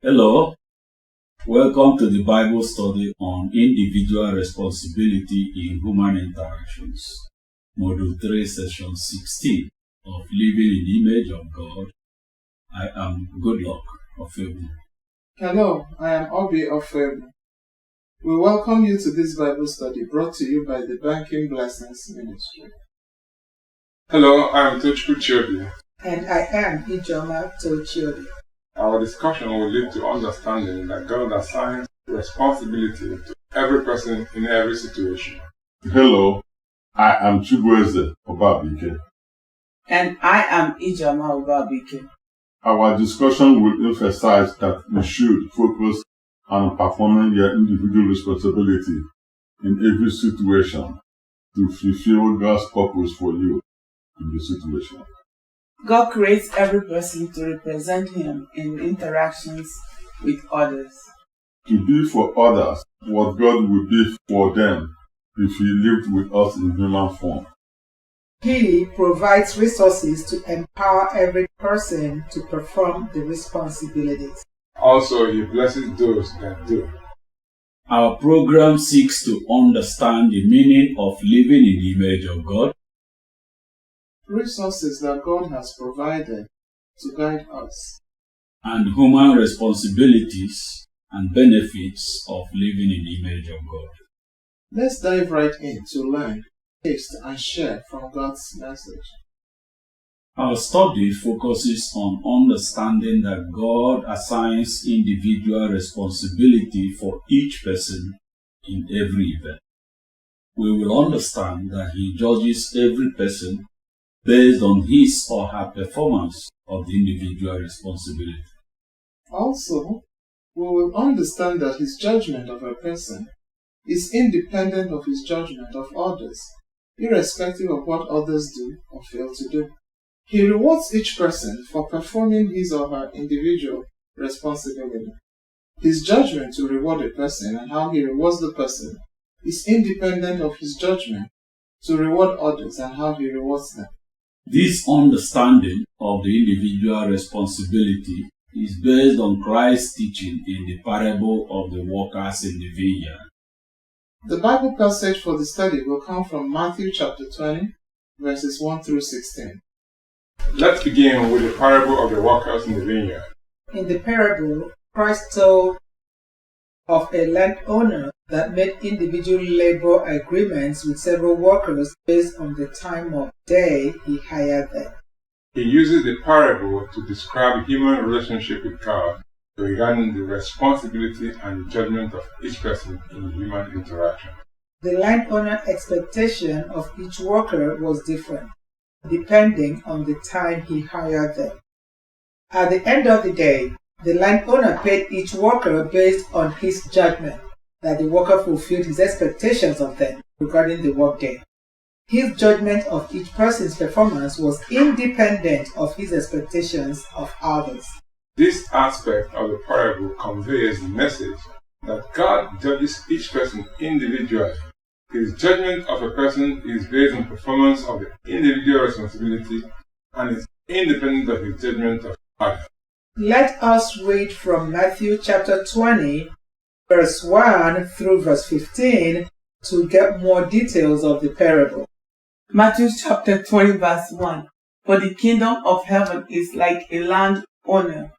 Hello, welcome to the Bible study on individual responsibility in human interactions, Module 3, Session 16 of Living in the Image of God. I am Goodluck of Fable. Hello, I am Obi of Fable. We welcome you to this Bible study brought to you by the Banking Blessings Ministry. Hello, I am Tochukwu Chiobi. And I am Ijoma Tochiobi. Our discussion will lead to understanding that God assigns responsibility to every person in every situation. Hello, I am Chukwueze Obabike. And I am Ijoma Obabike. Our discussion will emphasize that we should focus on performing your individual responsibility in every situation to fulfill God's purpose for you in the situation. God creates every person to represent Him in interactions with others. To be for others what God would be for them if He lived with us in human form. He provides resources to empower every person to perform the responsibilities. Also, He blesses those that do. Our program seeks to understand the meaning of living in the image of God, Resources that God has provided to guide us, and human responsibilities and benefits of living in the image of God. Let's dive right in to learn, taste, and share from God's message. Our study focuses on understanding that God assigns individual responsibility for each person in every event. We will understand that He judges every person based on his or her performance of the individual responsibility. Also, we will understand that His judgment of a person is independent of His judgment of others, irrespective of what others do or fail to do. He rewards each person for performing his or her individual responsibility. His judgment to reward a person and how He rewards the person is independent of His judgment to reward others and how He rewards them. This understanding of the individual responsibility is based on Christ's teaching in the parable of the workers in the vineyard. The Bible passage for the study will come from Matthew chapter 20, verses 1 through 16. Let's begin with the parable of the workers in the vineyard. In the parable, Christ told of a landowner that made individual labor agreements with several workers based on the time of day he hired them. He uses the parable to describe human relationship with God regarding the responsibility and the judgment of each person in human interaction. The landowner's expectation of each worker was different, depending on the time he hired them. At the end of the day, the landowner paid each worker based on his judgment that the worker fulfilled his expectations of them regarding the workday. His judgment of each person's performance was independent of his expectations of others. This aspect of the parable conveys the message that God judges each person individually. His judgment of a person is based on performance of the individual responsibility and is independent of his judgment of others. Let us read from Matthew chapter 20, verse 1 through verse 15 to get more details of the parable. Matthew chapter 20 verse 1. For the kingdom of heaven is like a landowner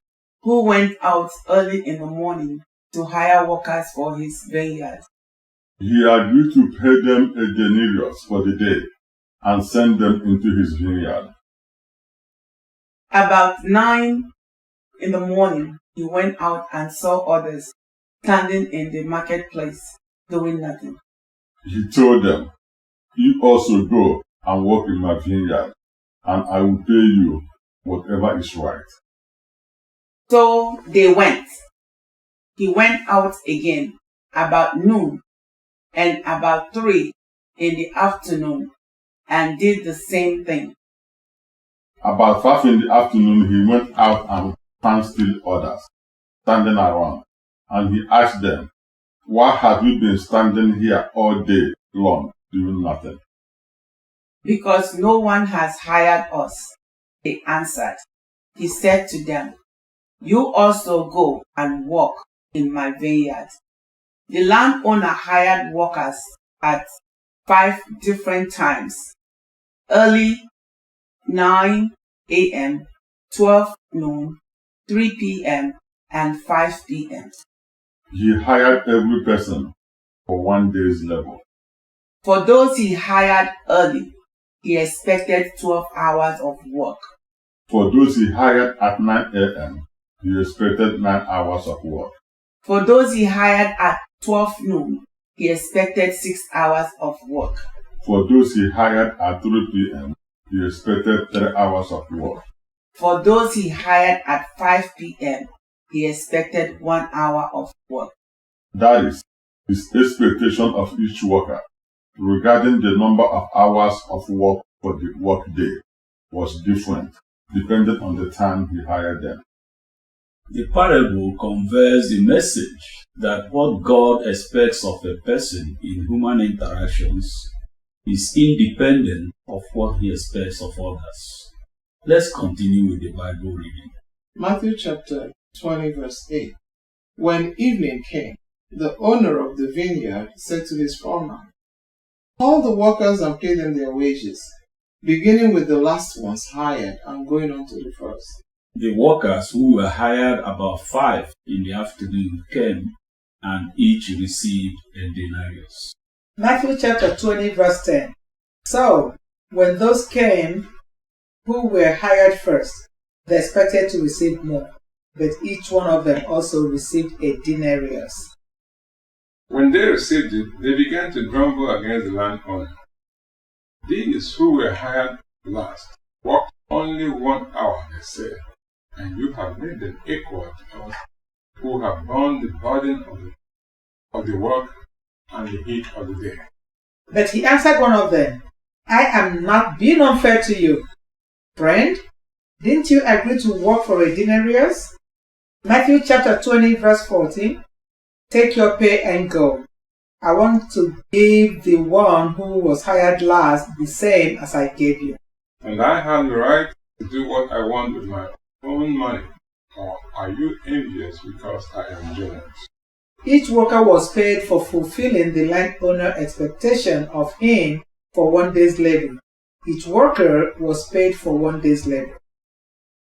who went out early in the morning to hire workers for his vineyard. He agreed to pay them a denarius for the day and send them into his vineyard. About 9 in the morning, he went out and saw others standing in the marketplace doing nothing. He told them, "You also go and work in my vineyard, and I will pay you whatever is right." So they went. He went out again about noon and about 3 in the afternoon and did the same thing. About 5 in the afternoon, he went out and found still others standing around, and he asked them, "Why have you been standing here all day long doing nothing?" Because no one has hired us, they answered. He said to them, You also go and work in my vineyard. The landowner hired workers at 5 different times: early 9 a.m., 12 noon, 3 p.m., and 5 p.m. He hired every person for 1 day's labor. For those he hired early, he expected 12 hours of work. For those he hired at 9 a.m., he expected 9 hours of work. For those he hired at 12 noon, he expected 6 hours of work. For those he hired at 3 p.m., he expected 3 hours of work. For those he hired at 5 p.m., he expected 1 hour of work. That is, his expectation of each worker regarding the number of hours of work for the workday was different, depending on the time he hired them. The parable conveys the message that what God expects of a person in human interactions is independent of what he expects of others. Let's continue with the Bible reading. Matthew chapter 20 verse 8. When evening came, the owner of the vineyard said to his foreman, "Call the workers and pay them their wages, beginning with the last ones hired and going on to the first." The workers who were hired about 5 in the afternoon came, and each received a denarius. Matthew chapter 20 verse 10. So, when those came who were hired first, they expected to receive more, but each one of them also received a denarius. When they received it, they began to grumble against the landowner. These who were hired last worked only 1 hour, they said, and you have made them equal to us who have borne the burden of the work and the heat of the day. But he answered one of them, "I am not being unfair to you. Friend, didn't you agree to work for a denarius?" Matthew chapter 20 verse 14. Take your pay and go. I want to give the one who was hired last the same as I gave you. And I have the right to do what I want with my own money. Or are you envious because I am generous? Each worker was paid for fulfilling the landowner expectation of him for 1 day's labor. Each worker was paid for 1 day's labor.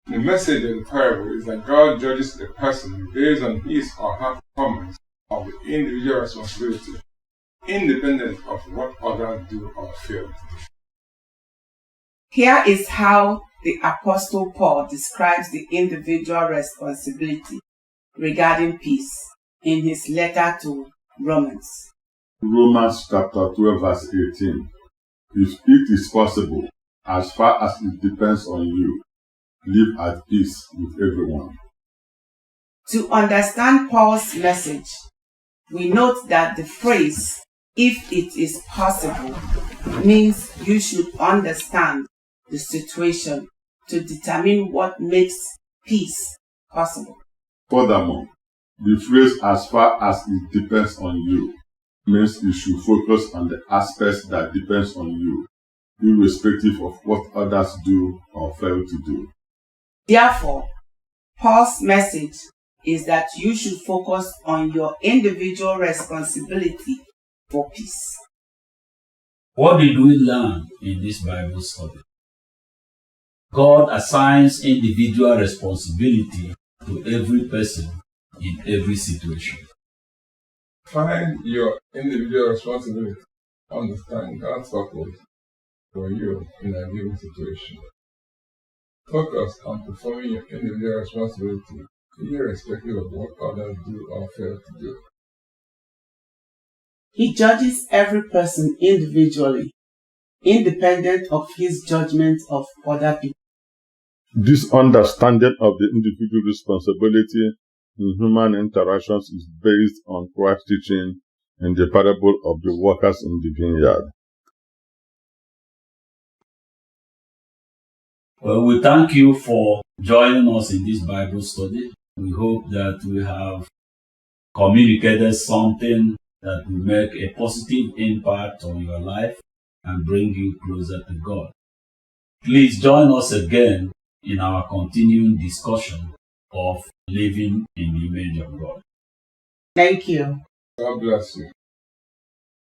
The message of the parable is that God judges a person based on his or her performance of the individual responsibility, independent of what others do or fail to do. Here is how the Apostle Paul describes the individual responsibility regarding peace in his letter to Romans. Romans chapter 12 verse 18. If it is possible, as far as it depends on you, live at peace with everyone. To understand Paul's message, we note that the phrase, "if it is possible," means you should understand the situation to determine what makes peace possible. Furthermore, the phrase "as far as it depends on you" means you should focus on the aspects that depends on you, irrespective of what others do or fail to do. Therefore, Paul's message is that you should focus on your individual responsibility for peace. What did we learn in this Bible study? God assigns individual responsibility to every person in every situation. Find your individual responsibility. Understand God's purpose for you in a given situation. Focus on performing your individual responsibility, irrespective of what others do or fail to do. He judges every person individually, independent of his judgment of other people. This understanding of the individual responsibility in human interactions is based on Christ's teaching in the parable of the workers in the vineyard. Well, we thank you for joining us in this Bible study. We hope that we have communicated something that will make a positive impact on your life and bring you closer to God. Please join us again in our continuing discussion of living in the image of God. Thank you. God bless you.